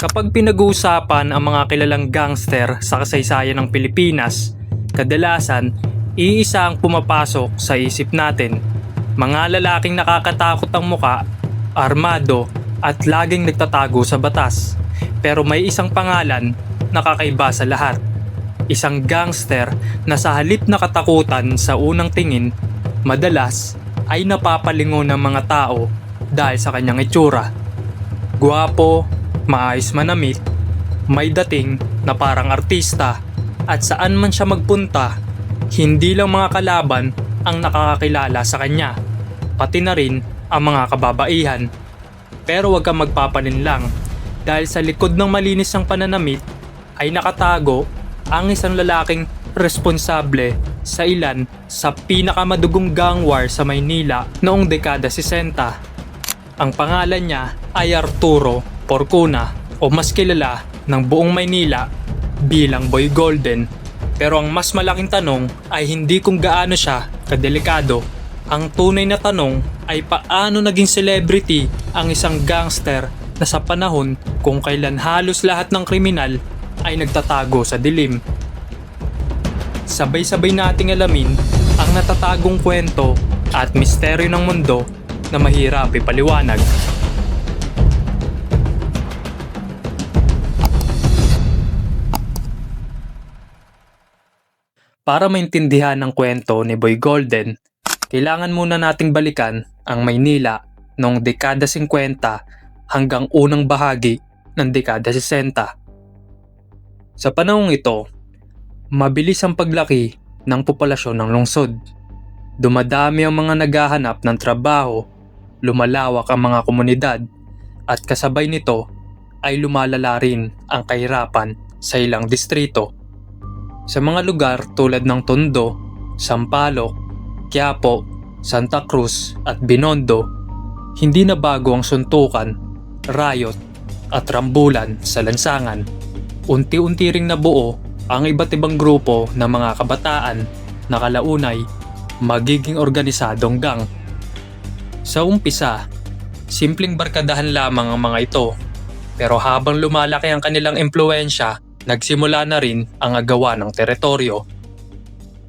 Kapag pinag-uusapan ang mga kilalang gangster sa kasaysayan ng Pilipinas, kadalasan, iisa ang pumapasok sa isip natin. Mga lalaking nakakatakot ang muka, armado, at laging nagtatago sa batas. Pero may isang pangalan na kakaiba sa lahat. Isang gangster na sa halip na katakutan sa unang tingin, madalas ay napapalingon ng mga tao dahil sa kanyang itsura. Gwapo, maayos manamit, may dating na parang artista, at saan man siya magpunta, hindi lang mga kalaban ang nakakakilala sa kanya, pati na rin ang mga kababaihan. Pero huwag kang magpapalinlang dahil sa likod ng malinis ng pananamit ay nakatago ang isang lalaking responsable sa ilan sa pinakamadugong gang war sa Maynila noong dekada 60. Ang pangalan niya ay Arturo Porcuna, o mas kilala ng buong Maynila bilang Boy Golden. Pero ang mas malaking tanong ay hindi kung gaano siya kadelikado. Ang tunay na tanong ay paano naging celebrity ang isang gangster na sa panahon kung kailan halos lahat ng kriminal ay nagtatago sa dilim. Sabay-sabay nating alamin ang natatagong kwento at misteryo ng mundo na mahirap ipaliwanag. Para maintindihan ang kwento ni Boy Golden, kailangan muna nating balikan ang Maynila noong dekada 50 hanggang unang bahagi ng dekada 60. Sa panahong ito, mabilis ang paglaki ng populasyon ng lungsod. Dumadami ang mga naghahanap ng trabaho, lumalawak ang mga komunidad, at kasabay nito ay lumalala rin ang kahirapan sa ilang distrito. Sa mga lugar tulad ng Tondo, Sampaloc, Quiapo, Santa Cruz at Binondo, hindi na bago ang suntukan, riot at rambulan sa lansangan. Unti-unti ring nabuo ang iba't ibang grupo ng mga kabataan na kalaunay magiging organisadong gang. Sa umpisa, simpleng barkadahan lamang ang mga ito, pero habang lumalaki ang kanilang impluwensya, nagsimula na rin ang agawan ng teritoryo.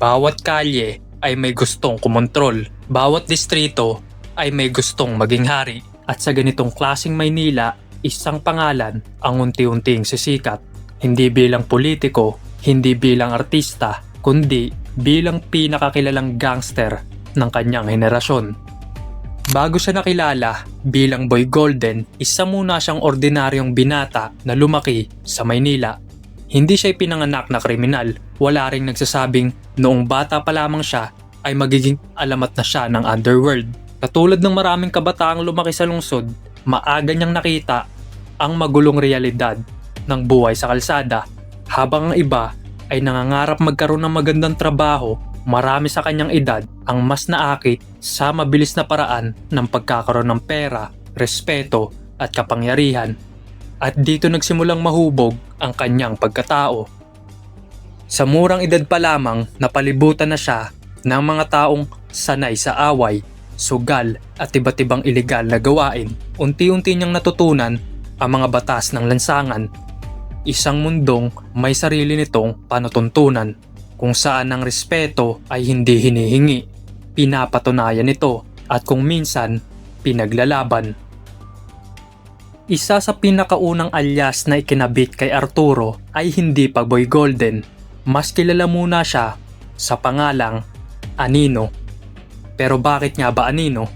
Bawat kalye ay may gustong kumontrol, bawat distrito ay may gustong maging hari, at sa ganitong klaseng Maynila, isang pangalan ang unti-unting sisikat. Hindi bilang politiko, hindi bilang artista, kundi bilang pinakakilalang gangster ng kanyang henerasyon. Bago siya nakilala bilang Boy Golden, isa muna siyang ordinaryong binata na lumaki sa Maynila. Hindi siya pinanganak na kriminal. Wala ring nagsasabing noong bata pa lamang siya ay magiging alamat na siya ng underworld. Katulad ng maraming kabataang lumaki sa lungsod, maaga niyang nakita ang magulong realidad ng buhay sa kalsada. Habang ang iba ay nangangarap magkaroon ng magandang trabaho, marami sa kanyang edad ang mas naakit sa mabilis na paraan ng pagkakaroon ng pera, respeto at kapangyarihan. At dito nagsimulang mahubog ang kanyang pagkatao. Sa murang edad pa lamang, napalibutan na siya ng mga taong sanay sa away, sugal at iba't ibang ilegal na gawain. Unti-unti niyang natutunan ang mga batas ng lansangan. Isang mundong may sarili nitong panutuntunan, kung saan ang respeto ay hindi hinihingi, pinapatunayan ito, at kung minsan, pinaglalaban. Isa sa pinakaunang alias na ikinabit kay Arturo ay hindi pa Boy Golden. Mas kilala muna siya sa pangalang Anino. Pero bakit nga ba Anino?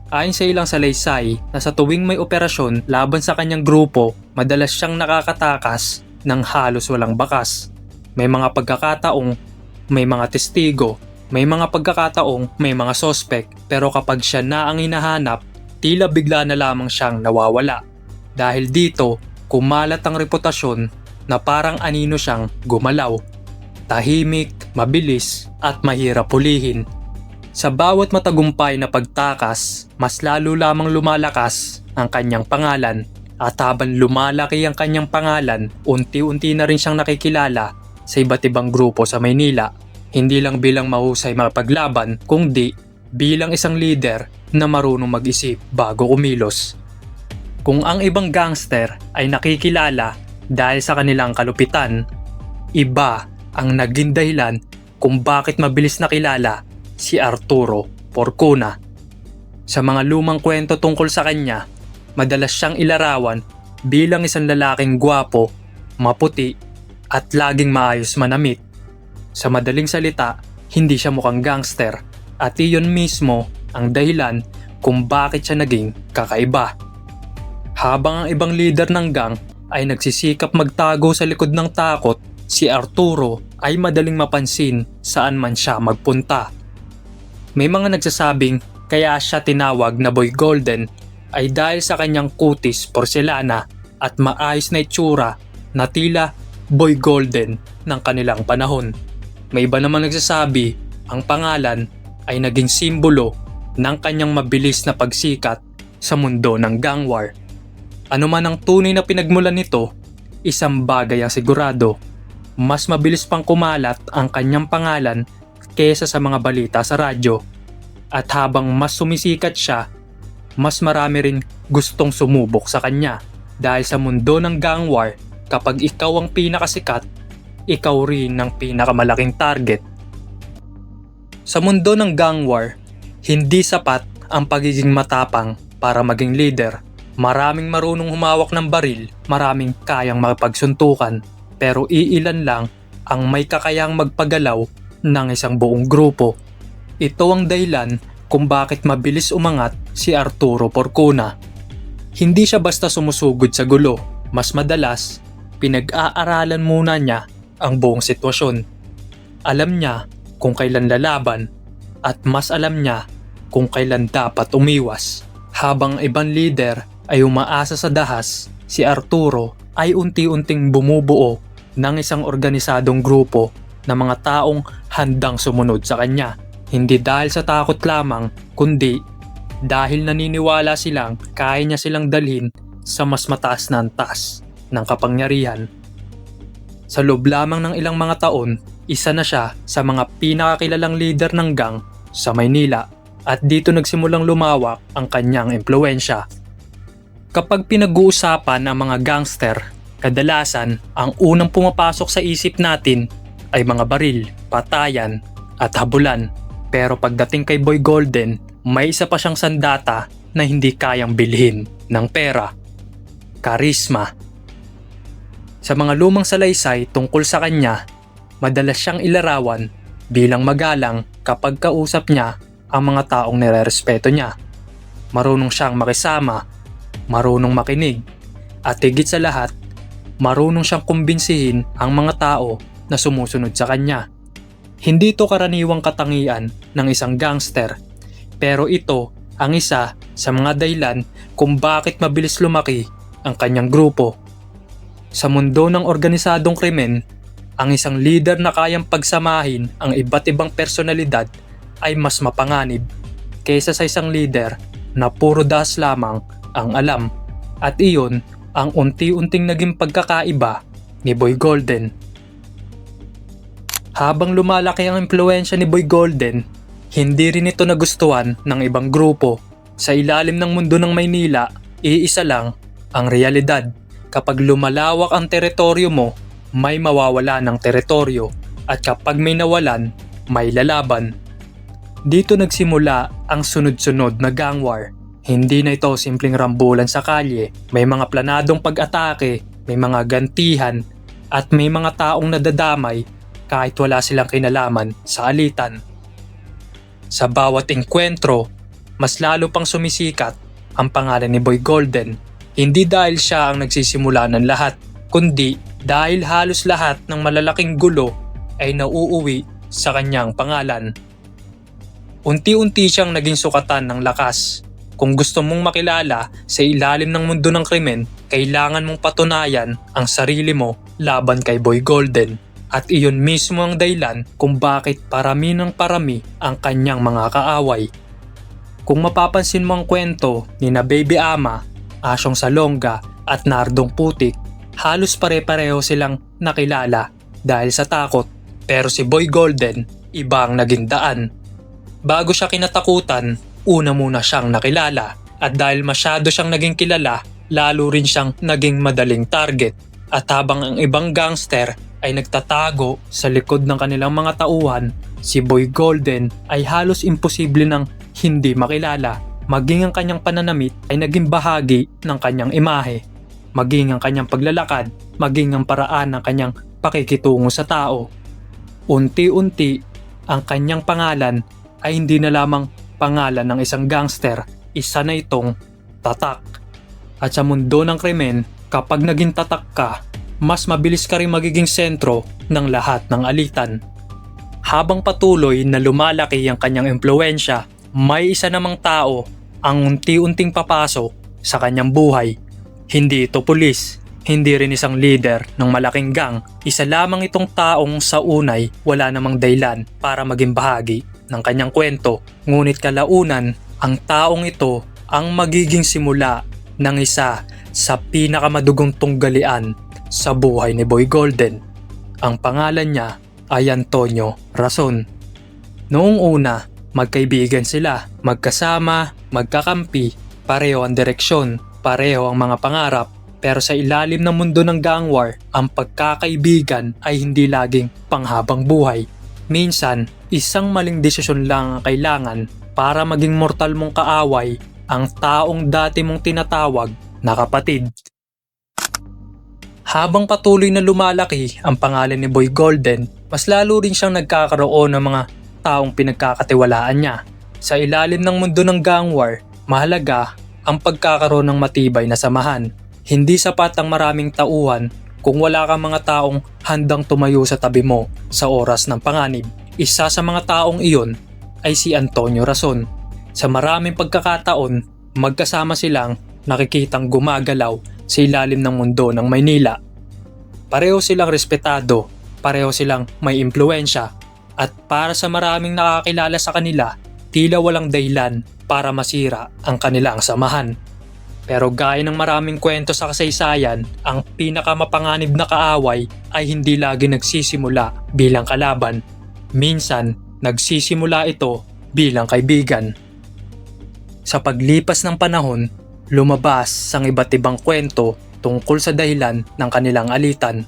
Ayon sa ilang salaysay na sa tuwing may operasyon laban sa kanyang grupo, madalas siyang nakakatakas ng halos walang bakas. May mga pagkakataong may mga testigo, may mga pagkakataong may mga sospek, pero kapag siya na ang hinahanap, tila bigla na lamang siyang nawawala. Dahil dito, kumalat ang reputasyon na parang anino siyang gumalaw. Tahimik, mabilis at mahirap hulihin. Sa bawat matagumpay na pagtakas, mas lalo lamang lumalakas ang kanyang pangalan, at habang lumalaki ang kanyang pangalan, unti-unti na rin siyang nakikilala sa iba't ibang grupo sa Maynila, hindi lang bilang mahusay makipaglaban, kundi bilang isang leader na marunong mag-isip bago kumilos. Kung ang ibang gangster ay nakikilala dahil sa kanilang kalupitan, iba ang naging dahilan kung bakit mabilis nakilala si Arturo Porcuna. Sa mga lumang kwento tungkol sa kanya, madalas siyang ilarawan bilang isang lalaking gwapo, maputi at laging maayos manamit. Sa madaling salita, hindi siya mukhang gangster at iyon mismo ang dahilan kung bakit siya naging kakaiba. Habang ang ibang leader ng gang ay nagsisikap magtago sa likod ng takot, si Arturo ay madaling mapansin saan man siya magpunta. May mga nagsasabing kaya siya tinawag na Boy Golden ay dahil sa kanyang kutis porselana at maayos na itsura na tila Boy Golden ng kanilang panahon. May iba naman nagsasabi ang pangalan ay naging simbolo ng kanyang mabilis na pagsikat sa mundo ng gang war. Ano man ang tunay na pinagmulan nito, isang bagay ang sigurado. Mas mabilis pang kumalat ang kanyang pangalan kaysa sa mga balita sa radyo. At habang mas sumisikat siya, mas marami rin gustong sumubok sa kanya. Dahil sa mundo ng gang war, kapag ikaw ang pinakasikat, ikaw rin ang pinakamalaking target. Sa mundo ng gang war, hindi sapat ang pagiging matapang para maging leader. Maraming marunong humawak ng baril, maraming kayang makipagsuntukan, pero iilan lang ang may kakayang magpagalaw ng isang buong grupo. Ito ang dahilan kung bakit mabilis umangat si Arturo Porcuna. Hindi siya basta sumusugod sa gulo, mas madalas pinag-aaralan muna niya ang buong sitwasyon. Alam niya kung kailan lalaban at mas alam niya kung kailan dapat umiwas. Habang ibang leader ay umaasa sa dahas, si Arturo ay unti-unting bumubuo ng isang organisadong grupo ng mga taong handang sumunod sa kanya. Hindi dahil sa takot lamang, kundi dahil naniniwala silang kaya niya silang dalhin sa mas mataas na antas ng kapangyarihan. Sa loob lamang ng ilang mga taon, isa na siya sa mga pinakakilalang leader ng gang sa Maynila at dito nagsimulang lumawak ang kanyang impluwensya. Kapag pinag-uusapan ang mga gangster, kadalasan ang unang pumapasok sa isip natin ay mga baril, patayan at habulan. Pero pagdating kay Boy Golden, may isa pa siyang sandata na hindi kayang bilhin ng pera: karisma. Sa mga lumang salaysay tungkol sa kanya, madalas siyang ilarawan bilang magalang kapag kausap niya ang mga taong nirerespeto niya. Marunong siyang makisama, marunong makinig, at higit sa lahat, marunong siyang kumbinsihin ang mga tao na sumusunod sa kanya. Hindi ito karaniwang katangian ng isang gangster, pero ito ang isa sa mga dahilan kung bakit mabilis lumaki ang kanyang grupo. Sa mundo ng organisadong krimen, ang isang leader na kayang pagsamahin ang iba't ibang personalidad ay mas mapanganib kaysa sa isang leader na puro das lamang ang alam. At iyon ang unti-unting naging pagkakaiba ni Boy Golden. Habang lumalaki ang impluwensya ni Boy Golden, hindi rin ito nagustuhan ng ibang grupo. Sa ilalim ng mundo ng Maynila, iisa lang ang realidad. Kapag lumalawak ang teritoryo mo, may mawawala ng teritoryo, at kapag may nawalan, may lalaban. Dito nagsimula ang sunod-sunod na gang war. Hindi na ito simpleng rambulan sa kalye. May mga planadong pag-atake, may mga gantihan, at may mga taong nadadamay kahit wala silang kinalaman sa alitan. Sa bawat engkwentro, mas lalo pang sumisikat ang pangalan ni Boy Golden. Hindi dahil siya ang nagsisimula ng lahat, kundi dahil halos lahat ng malalaking gulo ay nauuwi sa kanyang pangalan. Unti-unti siyang naging sukatan ng lakas. Kung gusto mong makilala sa ilalim ng mundo ng krimen, kailangan mong patunayan ang sarili mo laban kay Boy Golden. At iyon mismo ang dahilan kung bakit parami ng parami ang kanyang mga kaaway. Kung mapapansin mo ang kwento ni na Baby Ama, Asyong Salonga at Nardong Putik, halos pare-pareho silang nakilala dahil sa takot. Pero si Boy Golden, iba ang naging daan. Bago siya kinatakutan, una muna siyang nakilala. At dahil masyado siyang naging kilala, lalo rin siyang naging madaling target. At habang ang ibang gangster ay nagtatago sa likod ng kanilang mga tauhan, si Boy Golden ay halos imposible nang hindi makilala. Maging ang kanyang pananamit ay naging bahagi ng kanyang imahe. Maging ang kanyang paglalakad, maging ang paraan ng kanyang pakikitungo sa tao. Unti-unti, ang kanyang pangalan ay hindi na lamang pangalan ng isang gangster, isa na itong tatak. At sa mundo ng krimen, kapag naging tatak ka, mas mabilis ka rin magiging sentro ng lahat ng alitan. Habang patuloy na lumalaki ang kanyang impluwensya, may isa namang tao ang unti-unting papasok sa kanyang buhay. Hindi ito pulis, hindi rin isang leader ng malaking gang. Isa lamang itong taong sa unay wala namang dahilan para maging bahagi ng kanyang kwento. Ngunit kalaunan, ang taong ito ang magiging simula ng isa sa pinakamadugong tunggalian sa buhay ni Boy Golden. Ang pangalan niya ay Antonio Rason. Noong una, magkaibigan sila, magkasama, magkakampi, pareho ang direksyon, pareho ang mga pangarap. Pero sa ilalim ng mundo ng gang war, ang pagkakaibigan ay hindi laging panghabang buhay. Minsan, isang maling desisyon lang ang kailangan para maging mortal mong kaaway ang taong dati mong tinatawag na kapatid. Habang patuloy na lumalaki ang pangalan ni Boy Golden, mas lalo rin siyang nagkakaroon ng mga taong pinagkakatiwalaan niya. Sa ilalim ng mundo ng gang war, mahalaga ang pagkakaroon ng matibay na samahan. Hindi sapat ang maraming tauhan kung wala kang mga taong handang tumayo sa tabi mo sa oras ng panganib. Isa sa mga taong iyon ay si Antonio Rason. Sa maraming pagkakataon, magkasama silang nakikitang gumagalaw sa ilalim ng mundo ng Maynila. Pareho silang respetado, pareho silang may impluwensya, at para sa maraming nakakilala sa kanila, tila walang dahilan para masira ang kanilang samahan. Pero gaya ng maraming kwento sa kasaysayan, ang pinakamapanganib na kaaway ay hindi lagi nagsisimula bilang kalaban. Minsan, nagsisimula ito bilang kaibigan. Sa paglipas ng panahon, lumabas ang iba't ibang kwento tungkol sa dahilan ng kanilang alitan.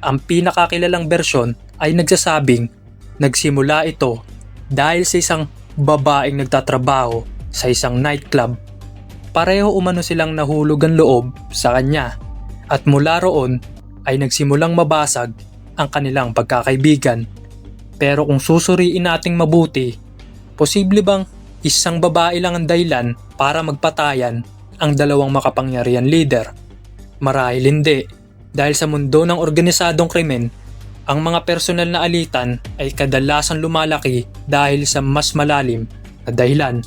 Ang pinakakilalang bersyon ay nagsasabing nagsimula ito dahil sa isang babaeng nagtatrabaho sa isang nightclub. Pareho umano silang nahulog ang loob sa kanya at mula roon ay nagsimulang mabasag ang kanilang pagkakaibigan. Pero kung susuriin nating mabuti, posible bang isang babae lang ang dahilan para magpatayan ang dalawang makapangyarihan leader? Marahil hindi, dahil sa mundo ng organisadong krimen, ang mga personal na alitan ay kadalasan lumalaki dahil sa mas malalim na dahilan,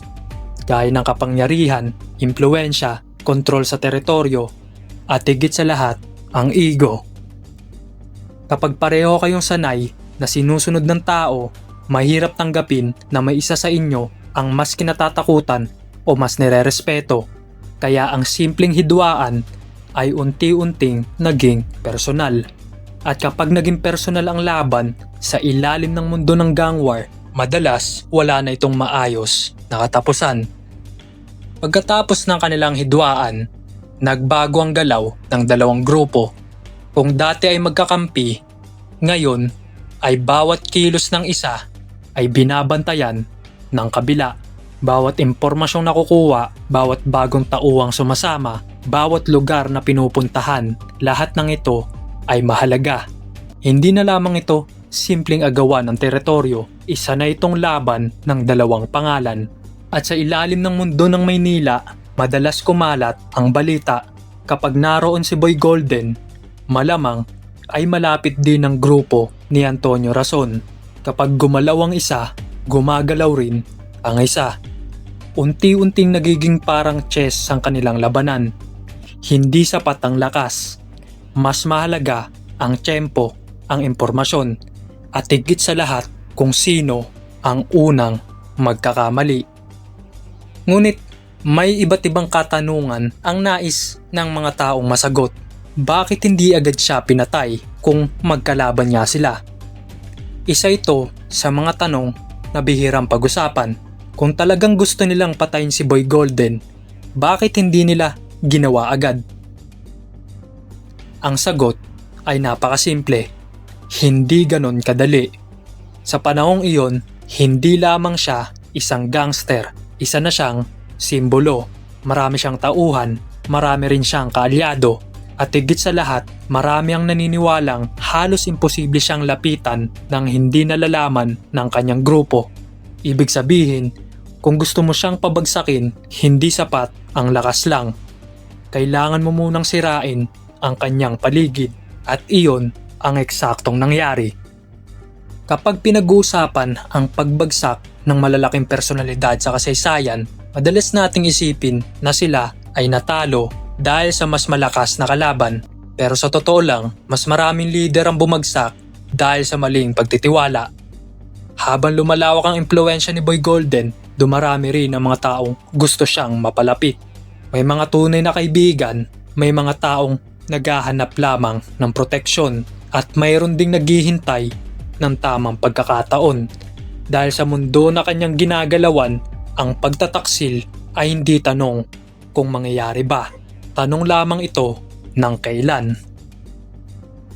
gaya ng kapangyarihan, impluwensya, kontrol sa teritoryo, at higit sa lahat, ang ego. Kapag pareho kayong sanay na sinusunod ng tao, mahirap tanggapin na may isa sa inyo ang mas kinatatakutan o mas nirerespeto. Kaya ang simpleng hidwaan ay unti-unting naging personal. At kapag naging personal ang laban sa ilalim ng mundo ng gang war, madalas wala na itong maayos na katapusan. Pagkatapos ng kanilang hidwaan, nagbago ang galaw ng dalawang grupo. Kung dati ay magkakampi, ngayon ay bawat kilos ng isa ay binabantayan ng kabila. Bawat impormasyong nakukuha, bawat bagong tauhang sumasama, bawat lugar na pinupuntahan, lahat ng ito ay mahalaga. Hindi na lamang ito simpleng agawan ng teritoryo, isa na itong laban ng dalawang pangalan. At sa ilalim ng mundo ng Maynila, madalas kumalat ang balita kapag naroon si Boy Golden, malamang ay malapit din ang grupo ni Antonio Rason. Kapag gumalaw ang isa, gumagalaw rin ang isa. Unti-unting nagiging parang chess ang kanilang labanan. Hindi sapat ang lakas. Mas mahalaga ang tiyempo, ang impormasyon, at higit sa lahat kung sino ang unang magkakamali. Ngunit may iba't ibang katanungan ang nais ng mga taong masagot. Bakit hindi agad siya pinatay kung magkalaban niya sila? Isa ito sa mga tanong na bihirang pag-usapan. Kung talagang gusto nilang patayin si Boy Golden, bakit hindi nila ginawa agad? Ang sagot ay napakasimple. Hindi ganon kadali. Sa panahong iyon, hindi lamang siya isang gangster. Isa na siyang simbolo. Marami siyang tauhan, marami rin siyang kaalyado. At higit sa lahat, marami ang naniniwalang halos imposible siyang lapitan nang hindi nalalaman ng kanyang grupo. Ibig sabihin, kung gusto mo siyang pabagsakin, hindi sapat ang lakas lang. Kailangan mo munang sirain ang kanyang paligid at iyon ang eksaktong nangyari. Kapag pinag-uusapan ang pagbagsak ng malalaking personalidad sa kasaysayan, madalas nating isipin na sila ay natalo dahil sa mas malakas na kalaban. Pero sa totoo lang, mas maraming leader ang bumagsak dahil sa maling pagtitiwala. Habang lumalawak ang impluwensya ni Boy Golden, dumarami rin ang mga taong gusto siyang mapalapit. May mga tunay na kaibigan, may mga taong naghahanap lamang ng proteksyon at mayroon ding naghihintay ng tamang pagkakataon. Dahil sa mundo na kanyang ginagalawan, ang pagtataksil ay hindi tanong kung mangyayari ba. Tanong lamang ito ng kailan.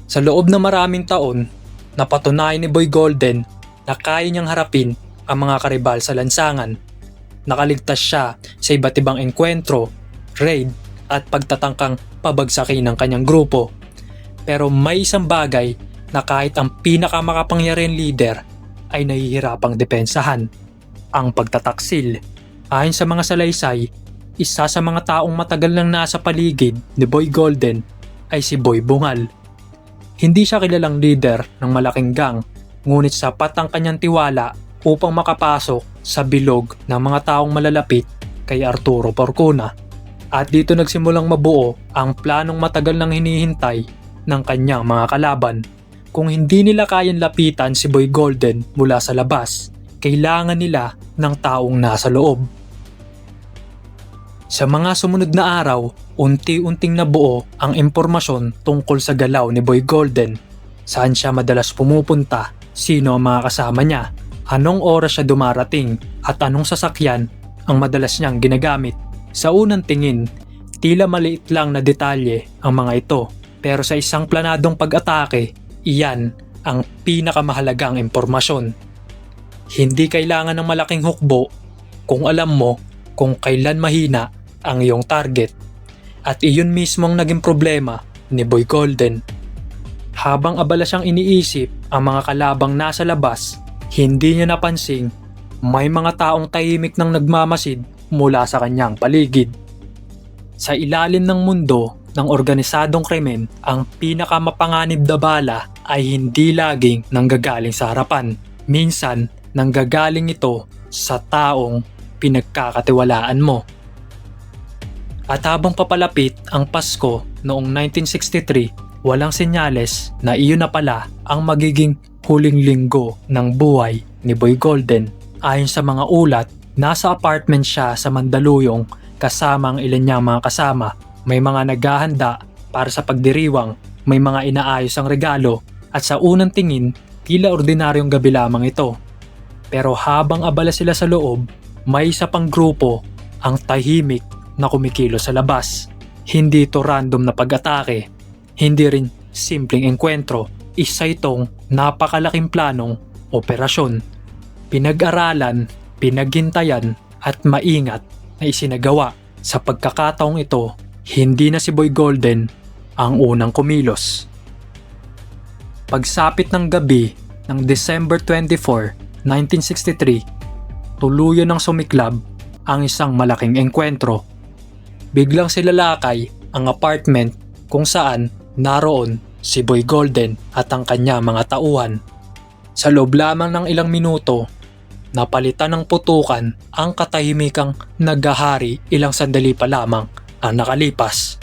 Sa loob ng maraming taon, napatunayan ni Boy Golden na kaya niyang harapin ang mga karibal sa lansangan. Nakaligtas siya sa iba't ibang engkwentro, raid at pagtatangkang pabagsakin ng kanyang grupo. Pero may isang bagay na kahit ang pinakamakapangyarihang leader ay nahihirapang depensahan: ang pagtataksil. Ayon sa mga salaysay, isa sa mga taong matagal nang nasa paligid ni Boy Golden ay si Boy Bungal. Hindi siya kilalang leader ng malaking gang, ngunit sapat ang kanyang tiwala upang makapasok sa bilog ng mga taong malalapit kay Arturo Porcuna. At dito nagsimulang mabuo ang planong matagal nang hinihintay ng kanyang mga kalaban. Kung hindi nila kayang lapitan si Boy Golden mula sa labas, kailangan nila ng taong nasa loob. Sa mga sumunod na araw, unti-unting nabuo ang impormasyon tungkol sa galaw ni Boy Golden. Saan siya madalas pumupunta, sino ang mga kasama niya, anong oras siya dumarating at anong sasakyan ang madalas niyang ginagamit. Sa unang tingin, tila maliit lang na detalye ang mga ito, pero sa isang planadong pag-atake, iyan ang pinakamahalagang impormasyon. Hindi kailangan ng malaking hukbo kung alam mo kung kailan mahina ang iyong target. At iyon mismo ang naging problema ni Boy Golden. Habang abala siyang iniisip ang mga kalabang nasa labas, hindi niya napansing may mga taong tahimik nang nagmamasid mula sa kanyang paligid. Sa ilalim ng mundo ng organisadong krimen, ang pinakamapanganib na bala ay hindi laging nanggagaling sa harapan. Minsan, nanggagaling ito sa taong pinagkakatiwalaan mo. At habang papalapit ang Pasko noong 1963, walang senyales na iyon na pala ang magiging huling linggo ng buhay ni Boy Golden. Ayon sa mga ulat, nasa apartment siya sa Mandaluyong kasama ang ilan niyang mga kasama. May mga naghahanda para sa pagdiriwang, may mga inaayos ang regalo, at sa unang tingin, tila ordinaryong gabi lamang ito. Pero habang abala sila sa loob, may isa pang grupo ang tahimik na kumikilos sa labas. Hindi ito random na pag-atake, hindi rin simpleng engkwentro. Isa itong napakalaking planong operasyon. Pinag-aralan, pinaghintayan at maingat na isinagawa. Sa pagkakataong ito, hindi na si Boy Golden ang unang kumilos. Pagsapit ng gabi ng December 24, 1963, tuluyan ng sumiklab ang isang malaking engkwentro. Biglang silalakay ang apartment kung saan naroon si Boy Golden at ang kanya mga tauhan. Sa loob lamang ng ilang minuto, napalitan ng putukan ang katahimikang naghahari. Ilang sandali pa lamang ang nakalipas.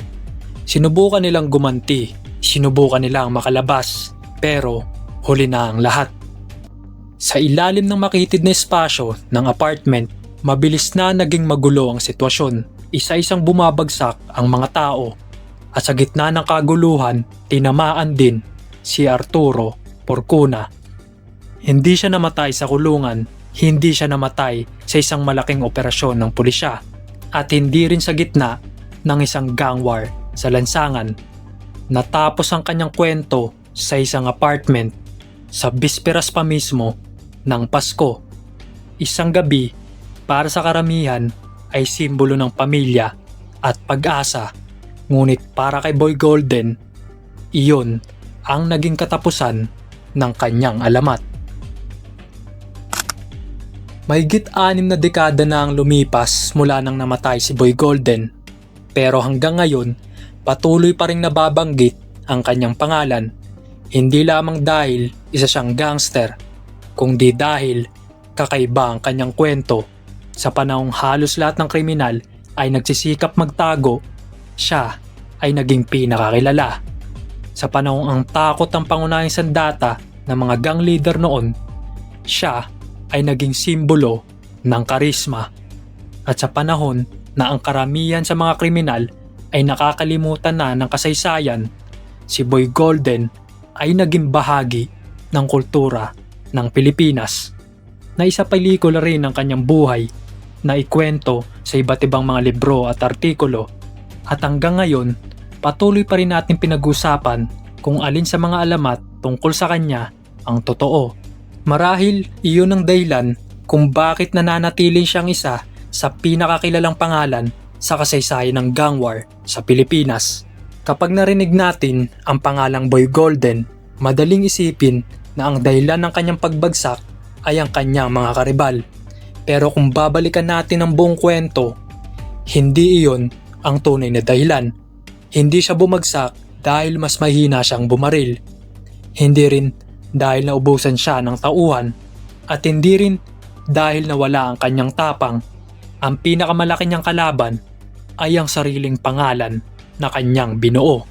Sinubukan nilang gumanti, sinubukan nilang makalabas, pero huli na ang lahat. Sa ilalim ng makitid na espasyo ng apartment, mabilis na naging magulo ang sitwasyon. Isa-isang bumabagsak ang mga tao at sa gitna ng kaguluhan, tinamaan din si Arturo Porcuna. Hindi siya namatay sa kulungan, hindi siya namatay sa isang malaking operasyon ng pulisya, at hindi rin sa gitna ng isang gang war sa lansangan. Natapos ang kanyang kwento sa isang apartment sa bisperas pa mismo ng Pasko. Isang gabi para sa karamihan ay simbolo ng pamilya at pag-asa, ngunit para kay Boy Golden, iyon ang naging katapusan ng kanyang alamat. Mahigit 6 na dekada na ang lumipas mula nang namatay si Boy Golden, pero hanggang ngayon patuloy pa ring nababanggit ang kanyang pangalan, hindi lamang dahil isa siyang gangster, kundi dahil kakaiba ang kanyang kwento. Sa panahong halos lahat ng kriminal ay nagsisikap magtago, siya ay naging pinakakilala. Sa panahong ang takot ang pangunahing sandata ng mga gang leader noon, siya ay naging simbolo ng karisma. At sa panahon na ang karamihan sa mga kriminal ay nakakalimutan na ng kasaysayan, si Boy Golden ay naging bahagi ng kultura ng Pilipinas, na isa pelikula rin ng kanyang buhay na ikwento sa iba't ibang mga libro at artikulo. At hanggang ngayon, patuloy pa rin natin pinag-usapan kung alin sa mga alamat tungkol sa kanya ang totoo. Marahil iyon ang dahilan kung bakit nananatiling siyang isa sa pinakakilalang pangalan sa kasaysayan ng gang war sa Pilipinas. Kapag narinig natin ang pangalang Boy Golden, madaling isipin na ang dahilan ng kanyang pagbagsak ay ang kanyang mga karibal. Pero kung babalikan natin ang buong kwento, hindi iyon ang tunay na dahilan. Hindi siya bumagsak dahil mas mahina siyang bumaril. Hindi rin dahil naubusan siya ng tauhan, at hindi rin dahil nawala ang kanyang tapang. Ang pinakamalaki niyang kalaban ay ang sariling pangalan na kanyang binuo.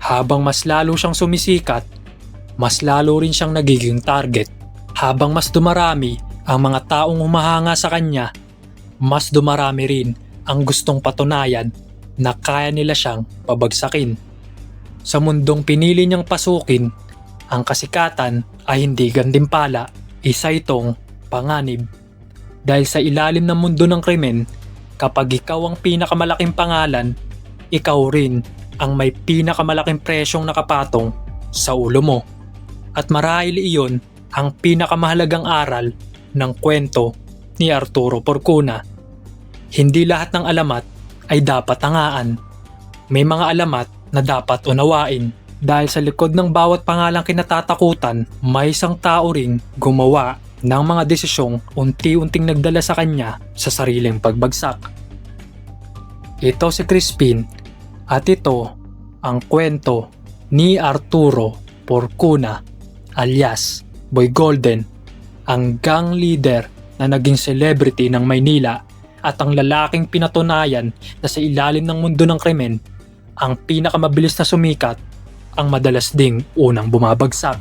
Habang mas lalo siyang sumisikat, mas lalo rin siyang nagiging target. Habang mas dumarami ang mga taong humahanga sa kanya, mas dumarami rin ang gustong patunayan na kaya nila siyang pabagsakin. Sa mundong pinili niyang pasukin, ang kasikatan ay hindi gantimpala, isa itong panganib. Dahil sa ilalim ng mundo ng krimen, kapag ikaw ang pinakamalaking pangalan, ikaw rin ang may pinakamalaking presyong nakapatong sa ulo mo. At marahil iyon ang pinakamahalagang aral ng kwento ni Arturo Porcuna. Hindi lahat ng alamat ay dapat hangaan. May mga alamat na dapat unawain. Dahil sa likod ng bawat pangalang kinatatakutan, may isang tao ring gumawa ng mga desisyong unti-unting nagdala sa kanya sa sariling pagbagsak. Ito si Crispin at ito ang kwento ni Arturo Porcuna alias Boy Golden, ang gang leader na naging celebrity ng Maynila at ang lalaking pinatunayan na sa ilalim ng mundo ng krimen, ang pinakamabilis na sumikat, ang madalas ding unang bumabagsak.